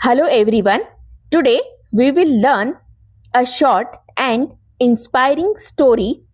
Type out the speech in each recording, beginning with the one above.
Hello everyone. Today we will learn a short and inspiring story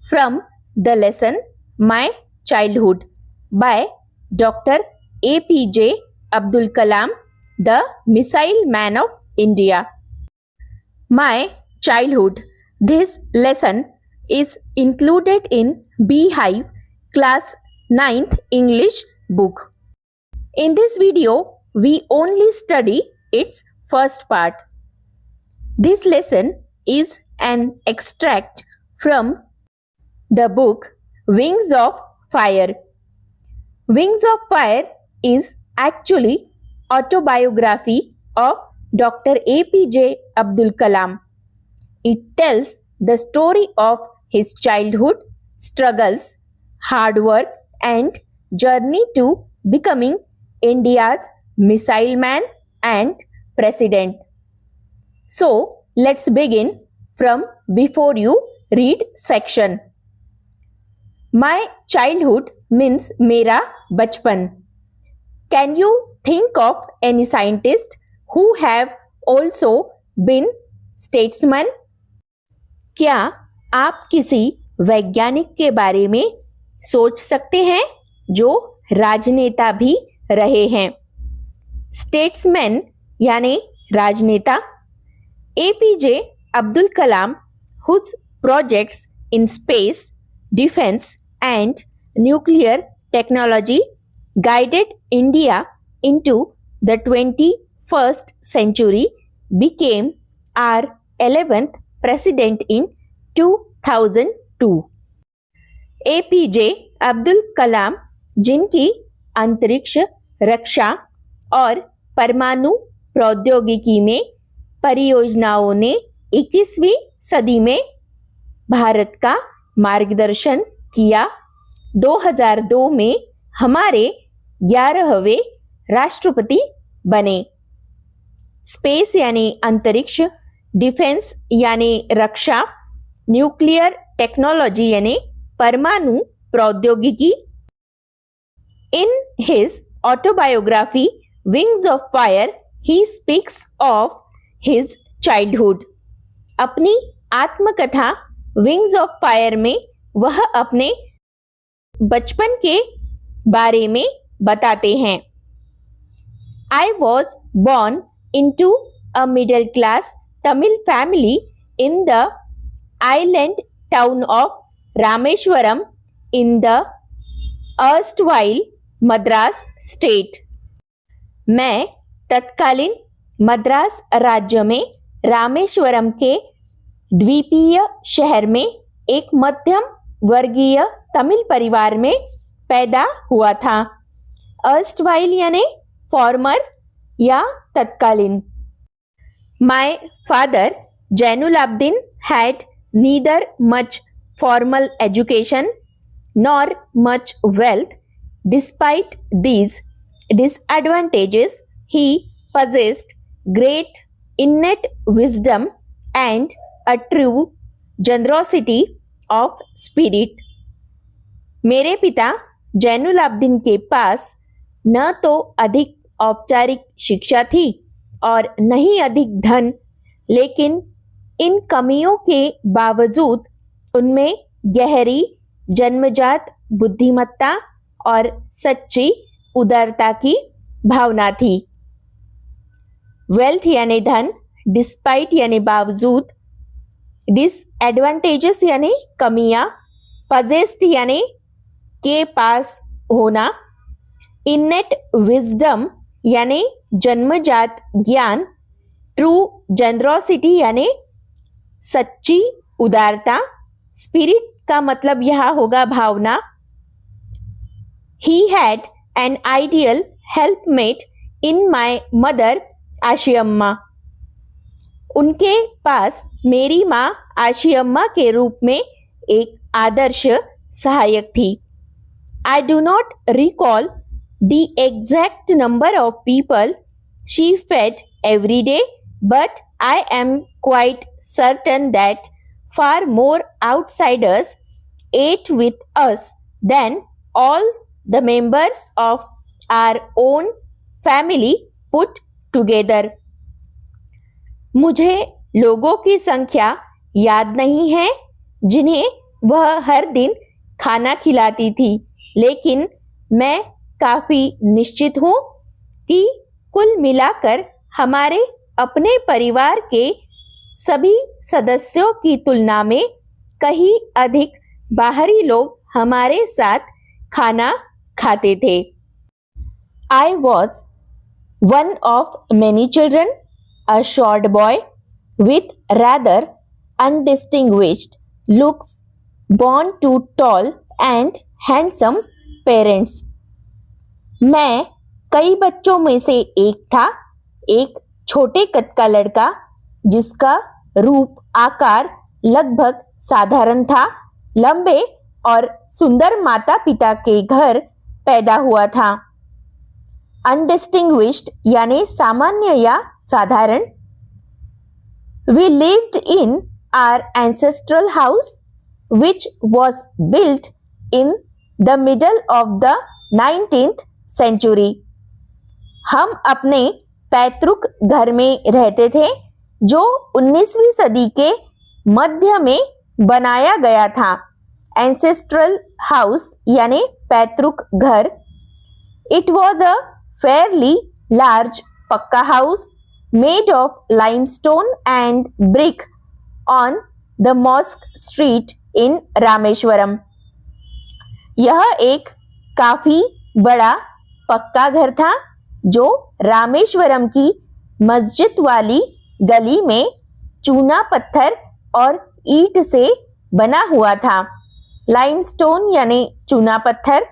from the lesson My Childhood by Dr. APJ Abdul Kalam, the Missile Man of India. My Childhood. This lesson is included in Beehive Class 9th English book. In this video, we only study its first part. This lesson is an extract from the book Wings of Fire. Wings of Fire is actually autobiography of Dr. APJ Abdul Kalam. It tells the story of his childhood struggles, hard work and journey to becoming India's missile man and president. So, let's begin from before you read section. My childhood means मेरा बचपन. Can you think of any scientist who have also been statesman? क्या आप किसी वैज्ञानिक के बारे में सोच सकते हैं जो राजनेता भी रहे हैं? स्टेट्समैन यानी राजनेता. APJ Abdul Kalam, whose projects in space, defense and nuclear technology guided India into the 21st century, became our 11th president in 2002. APJ Abdul Kalam, जिनकी अंतरिक्ष रक्षा और परमाणु प्रौद्योगिकी में परियोजनाओं ने 21वीं सदी में भारत का मार्गदर्शन किया, 2002 में हमारे 11वें राष्ट्रपति बने. स्पेस यानी अंतरिक्ष, डिफेंस यानी रक्षा, न्यूक्लियर टेक्नोलॉजी यानी परमाणु प्रौद्योगिकी. In his autobiography Wings of Fire, he speaks of his childhood. अपनी आत्मकथा Wings of Fire में वह अपने बचपन के बारे में बताते हैं. I was born into a middle class Tamil family in the island town of Rameshwaram in the erstwhile Madras state. मैं तत्कालीन मद्रास राज्य में रामेश्वरम के द्वीपीय शहर में एक मध्यम वर्गीय तमिल परिवार में पैदा हुआ था. erstwhile यानी फॉर्मर या तत्कालीन. My father Jainuladin had neither much formal education nor much wealth. Despite these disadvantages, he possessed great innate wisdom and a true generosity of spirit. मेरे पिता जैनुलाब्दीन के पास न तो अधिक औपचारिक शिक्षा थी और न ही अधिक धन, लेकिन इन कमियों के बावजूद उनमें गहरी जन्मजात बुद्धिमत्ता और सच्ची उदारता की भावना थी. वेल्थ यानी धन, डिस्पाइट यानी बावजूद, डिसएडवांटेजेस यानी कमियां, पजेस्ड यानी के पास होना, इनेट विजडम यानी जन्मजात ज्ञान, ट्रू जेनरोसिटी यानी सच्ची उदारता, स्पिरिट का मतलब यह होगा भावना. He had an ideal helpmate in my mother Ashiyamma. उनके पास मेरी माँ आशियम्मा के रूप में एक आदर्श सहायक थी. I do not recall the exact number of people she fed every day, but I am quite certain that far more outsiders ate with us than all the members of our own family put together. मुझे लोगों की संख्या याद नहीं है जिन्हें वह हर दिन खाना खिलाती थी, लेकिन मैं काफ़ी निश्चित हूँ कि कुल मिलाकर हमारे अपने परिवार के सभी सदस्यों की तुलना में कहीं अधिक बाहरी लोग हमारे साथ खाना खाते थे। I was one of many children, a short boy with rather undistinguished looks, born to tall and handsome parents. मैं कई बच्चों में से एक था, एक छोटे कद का लड़का जिसका रूप आकार लगभग साधारण था, लंबे और सुंदर माता पिता के घर पैदा हुआ था। अनडिस्टिंग्विश्ड यानी सामान्य या साधारण। We lived in our ancestral house, which was built in the middle of the 19th century. हम अपने पैतृक घर में रहते थे जो 19वीं सदी के मध्य में बनाया गया था। एंसेस्ट्रल हाउस यानी पैतृक घर। It was a fairly large pakka house made of limestone and brick on the Mosque Street in Rameshwaram. यह एक काफी बड़ा पक्का घर था जो रामेश्वरम की मस्जिद वाली गली में चूना पत्थर और ईंट से बना हुआ था। लाइमस्टोन यानी चूना पत्थर।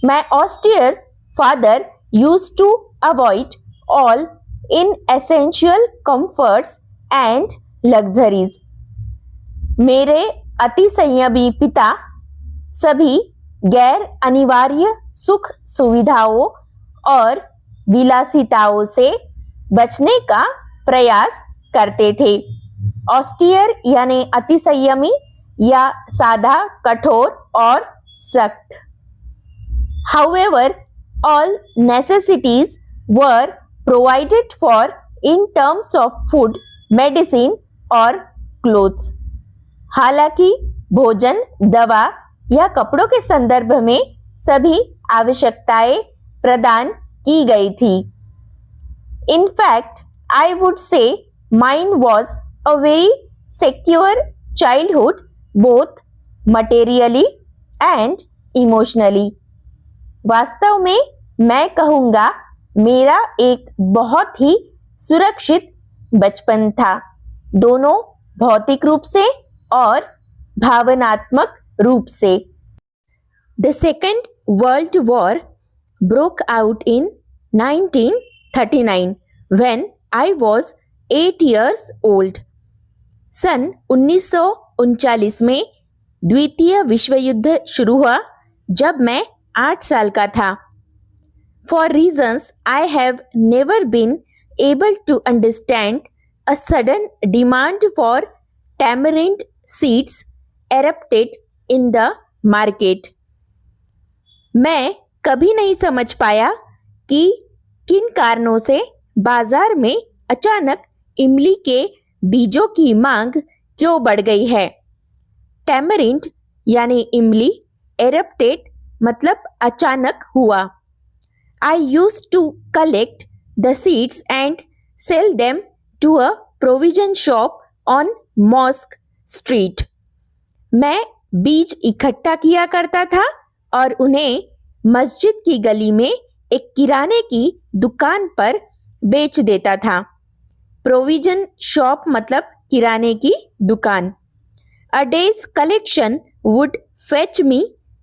My austere father used to avoid all inessential comforts and luxuries. मेरे अति संयमी पिता सभी गैर अनिवार्य सुख सुविधाओं और विलासिताओं से बचने का प्रयास करते थे। ऑस्टियर यानी अति संयमी या सादा, कठोर और सख्त। However, all necessities were provided for in terms of food, medicine और clothes. हालांकि भोजन, दवा या कपड़ों के संदर्भ में सभी आवश्यकताएं प्रदान की गई थी। In fact, I would say mine was a very secure childhood, both materially and emotionally. वास्तव में मैं कहूँगा मेरा एक बहुत ही सुरक्षित बचपन था, दोनों भौतिक रूप से और भावनात्मक रूप से। The Second World War broke out in 1939 when I was 8 years old. सन 1939 में द्वितीय विश्व युद्ध शुरू हुआ जब मैं 8 साल का था। For reasons I have never been able to understand, a sudden demand for tamarind seeds erupted in the market. मैं कभी नहीं समझ पाया कि किन कारणों से बाजार में अचानक इमली के बीजों की मांग क्यों बढ़ गई है। टैमरिंड यानी इमली, erupted मतलब अचानक हुआ। I used to collect the seeds and sell them to a provision shop on Mosque Street. मैं बीज इकट्ठा किया करता था और उन्हें मस्जिद की गली में एक किराने की दुकान पर बेच देता था। प्रोविजन शॉप मतलब किराने की दुकान। A day's collection would fetch me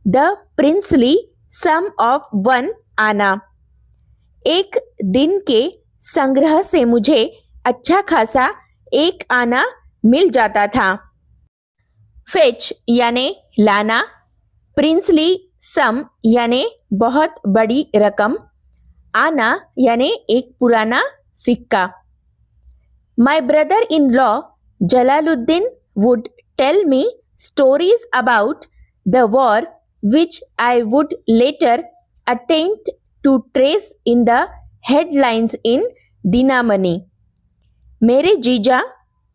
the princely sum of 1 आना। एक दिन के संग्रह से मुझे अच्छा खासा 1 आना मिल जाता था। फेच यानी लाना, प्रिंसली सम यानी बहुत बड़ी रकम, आना यानी एक पुराना सिक्का। My brother-in-law Jalaluddin would tell me stories about the war which I would later attempt to trace in the headlines in Dinamani. मेरे जीजा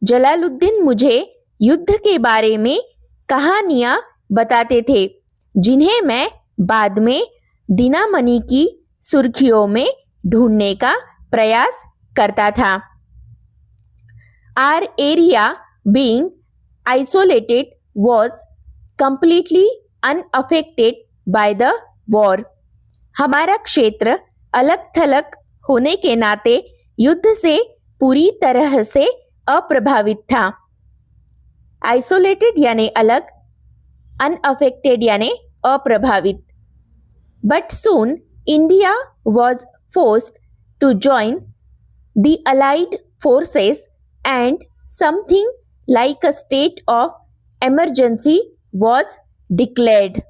जलालुद्दीन मुझे युद्ध के बारे में कहानियाँ बताते थे, जिन्हें मैं बाद में दीनामणि की सुर्खियों में ढूंढने का प्रयास करता था। Our area being isolated was completely unaffected by the war. हमारा क्षेत्र अलग थलग होने के नाते युद्ध से पूरी तरह से अप्रभावित था। आइसोलेटेड यानी अलग, अनअफेक्टेड यानी अप्रभावित। But soon India was forced to join the allied forces and something like a state of emergency was declared.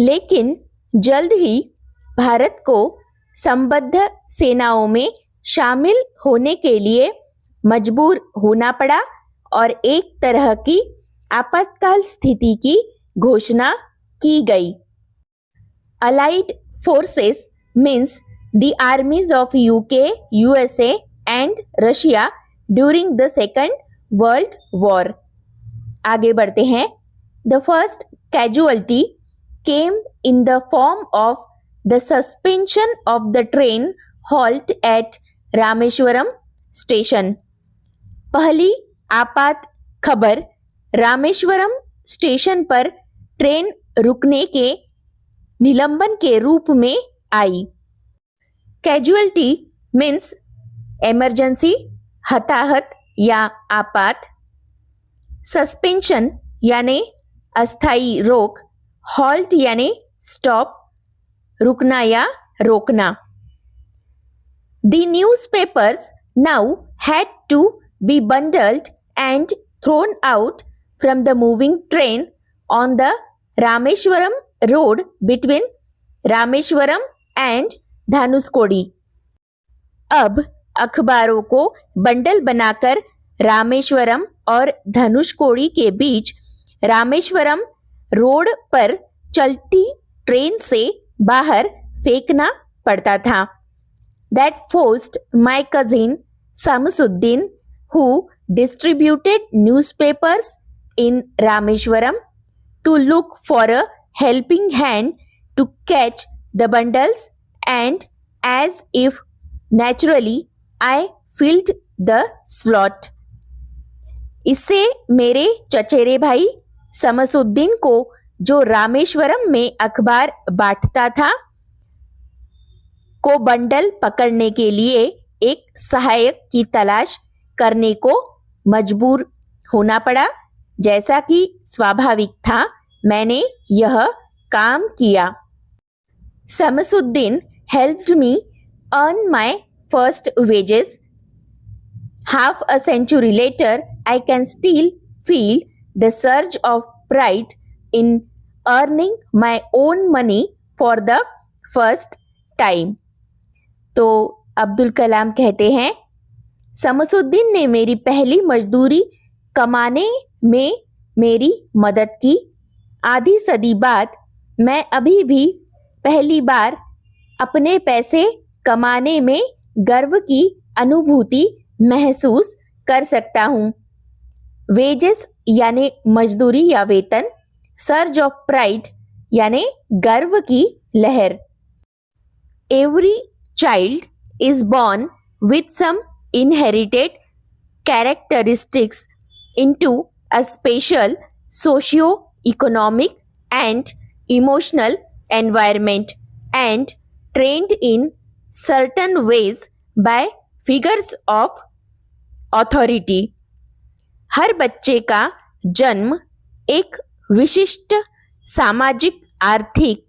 लेकिन जल्द ही भारत को संबद्ध सेनाओं में शामिल होने के लिए मजबूर होना पड़ा और एक तरह की आपातकाल स्थिति की घोषणा की गई। Allied forces means the armies of UK, USA and Russia during the Second World War. आगे बढ़ते हैं। The first casualty came in the form of the suspension of the train halt at Rameswaram station. पहली आपात खबर Rameswaram station पर train रुकने के निलंबन के रूप में आई। कैजुअल्टी मीन्स इमरजेंसी, हताहत या आपात। सस्पेंशन यानी अस्थायी रोक। हॉल्ट यानी स्टॉप, रुकना या रोकना। The newspapers now had to be bundled and thrown out from the moving train on the Rameshwaram road between Rameswaram and Dhanushkodi. अब अखबारों को बंडल बनाकर रामेश्वरम और धनुषकोडी के बीच रामेश्वरम रोड पर चलती ट्रेन से बाहर फेंकना पड़ता था। That forced my cousin Samsuddin, who distributed newspapers in Rameshwaram, to look for a helping hand to catch the bundles, and as if naturally I filled the slot. इससे मेरे चचेरे भाई समसुद्दीन को, जो रामेश्वरम में अखबार बांटता था, को बंडल पकड़ने के लिए एक सहायक की तलाश करने को मजबूर होना पड़ा। जैसा कि स्वाभाविक था, मैंने यह काम किया। Samsuddin helped me earn my first wages. Half a century later, I can still feel the surge of pride in earning my own money for the first time. तो अब्दुल कलाम कहते हैं, समसुद्दीन ने मेरी पहली मजदूरी कमाने में मेरी मदद की। आधी सदी बाद मैं अभी भी पहली बार अपने पैसे कमाने में गर्व की अनुभूति महसूस कर सकता हूँ। वेजेस यानी मजदूरी या वेतन। सर्ज ऑफ प्राइड यानी गर्व की लहर। Every child is born with some inherited characteristics into a special socio-economic and emotional environment and trained in certain ways by figures of authority. हर बच्चे का जन्म एक विशिष्ट सामाजिक, आर्थिक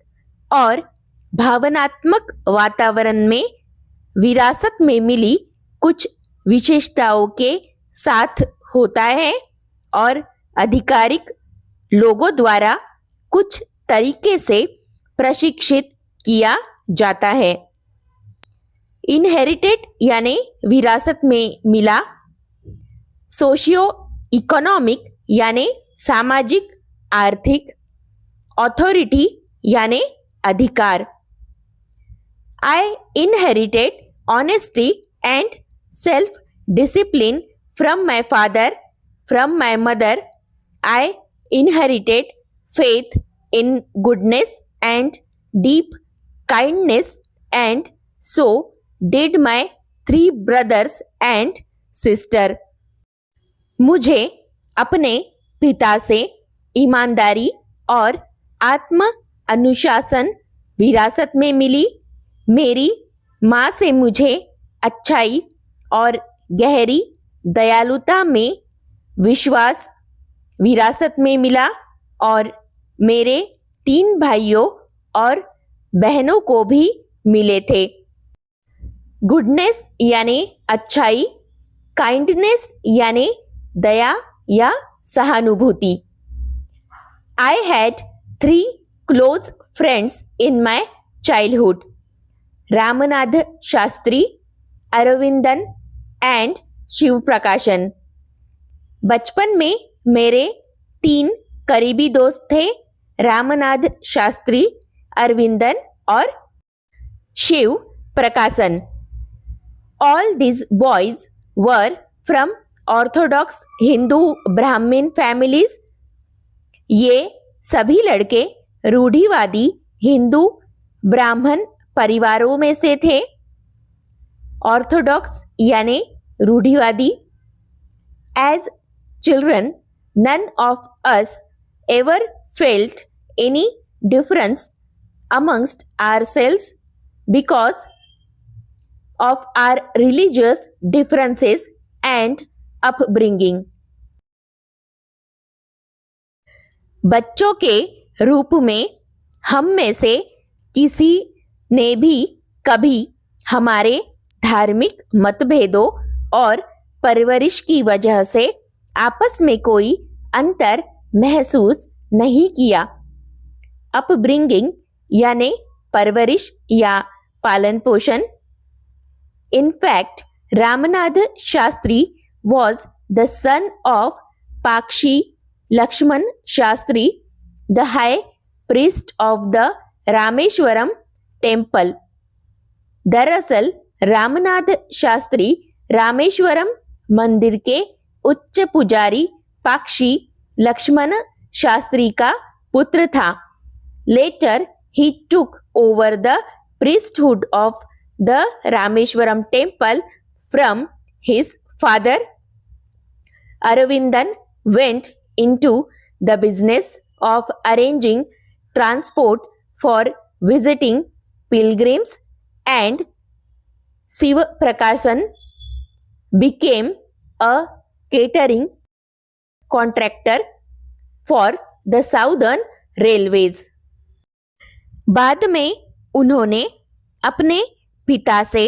और भावनात्मक वातावरण में विरासत में मिली कुछ विशेषताओं के साथ होता है और आधिकारिक लोगों द्वारा कुछ तरीके से प्रशिक्षित किया जाता है। इनहेरिटेड यानी विरासत में मिला। सोशियो इकोनॉमिक यानी सामाजिक, आर्थिक। ऑथोरिटी यानी अधिकार। I inherited honesty and self discipline from my father, from my mother. I inherited faith in goodness and deep kindness, and so did my 3 brothers and sister. मुझे अपने पिता से ईमानदारी और आत्म अनुशासन विरासत में मिली। मेरी माँ से मुझे अच्छाई और गहरी दयालुता में विश्वास विरासत में मिला, और मेरे 3 भाइयों और बहनों को भी मिले थे। गुडनेस यानी अच्छाई, काइंडनेस यानी दया या सहानुभूति। I had 3 close friends in my childhood: Ramnath Shastri, Aravindan and Shiva Prakashan. बचपन में मेरे 3 करीबी दोस्त थे: रामनाथ शास्त्री, अरविंदन और शिव प्रकाशन। All these boys were from Orthodox Hindu Brahmin families. ये सभी लड़के रूढ़िवादी हिंदू ब्राह्मण परिवारों में से थे। ऑर्थोडॉक्स यानी रूढ़िवादी। As children, none of us ever felt any difference amongst ourselves because of our religious differences and upbringing. बच्चों के रूप में हम में से किसी ने भी कभी हमारे धार्मिक मतभेदों और परवरिश की वजह से आपस में कोई अंतर महसूस नहीं किया। अपब्रिंगिंग यानी परवरिश या पालन पोषण। In fact, Ramanath Shastri was the son of Pakshi Lakshman Shastri, the high priest of the Rameshwaram temple. दरअसल रामनाथ शास्त्री रामेश्वरम मंदिर के उच्च पुजारी पाक्षी लक्ष्मण शास्त्री का पुत्र था। Later, he took over the priesthood of the Rameshwaram temple from his father. Aravindan went into the business of arranging transport for visiting pilgrims, and Shiva Prakashan became a catering contractor for the Southern Railways. बाद में उन्होंने अपने पिता से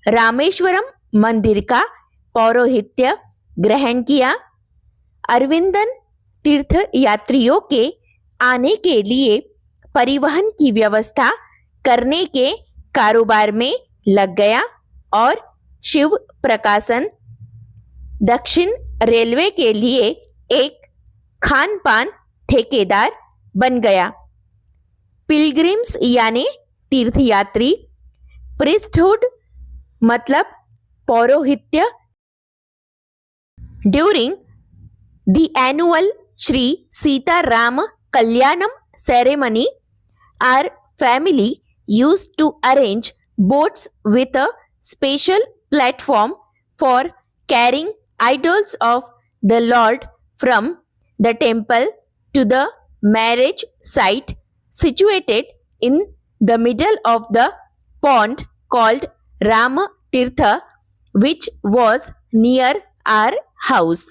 रामेश्वरम मंदिर का पौरोहित्य ग्रहण किया। अरविंदन तीर्थ यात्रियों के आने के लिए परिवहन की व्यवस्था करने के कारोबार में लग गया, और शिव प्रकाशन दक्षिण रेलवे के लिए एक खान पान ठेकेदार बन गया। पिलग्रिम्स यानी तीर्थयात्री, प्रीस्टहुड मतलब पौरोहित्य। During the annual Shri Sita Ram Kalyanam ceremony, our family used to arrange boats with a special platform for carrying idols of the Lord from the temple to the marriage site situated in the middle of the pond called Rama Tirtha, which was near our house.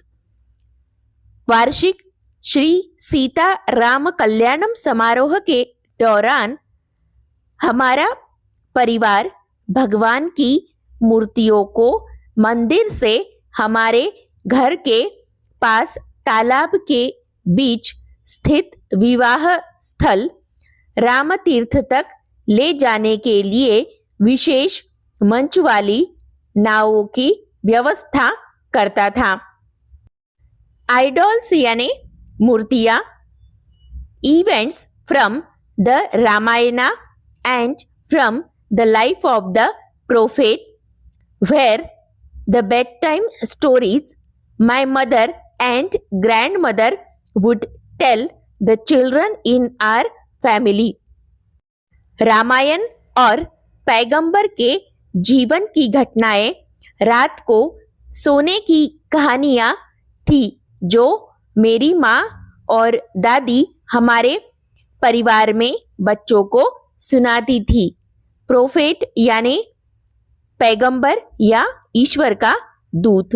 वार्षिक श्री सीता राम कल्याणम समारोह के दौरान हमारा परिवार भगवान की मूर्तियों को मंदिर से हमारे घर के पास तालाब के बीच स्थित विवाह स्थल राम तीर्थ तक ले जाने के लिए विशेष मंच वाली नावों की व्यवस्था करता था। आइडॉल्स यानी मूर्तियां। Events from the Ramayana and from the life of the prophet were The bedtime stories my mother and grandmother would tell the children in our family. Ramayana और पैगंबर के जीवन की घटनाएं रात को सोने की कहानियां थी जो मेरी माँ और दादी हमारे परिवार में बच्चों को सुनाती थी. प्रोफेट यानी पैगंबर या ईश्वर का दूत.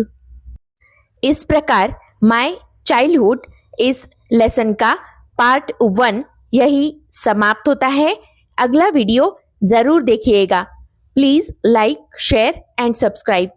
इस प्रकार माय चाइल्डहुड इस लेसन का पार्ट 1 यही समाप्त होता है. अगला वीडियो जरूर देखिएगा. Please like, share and subscribe.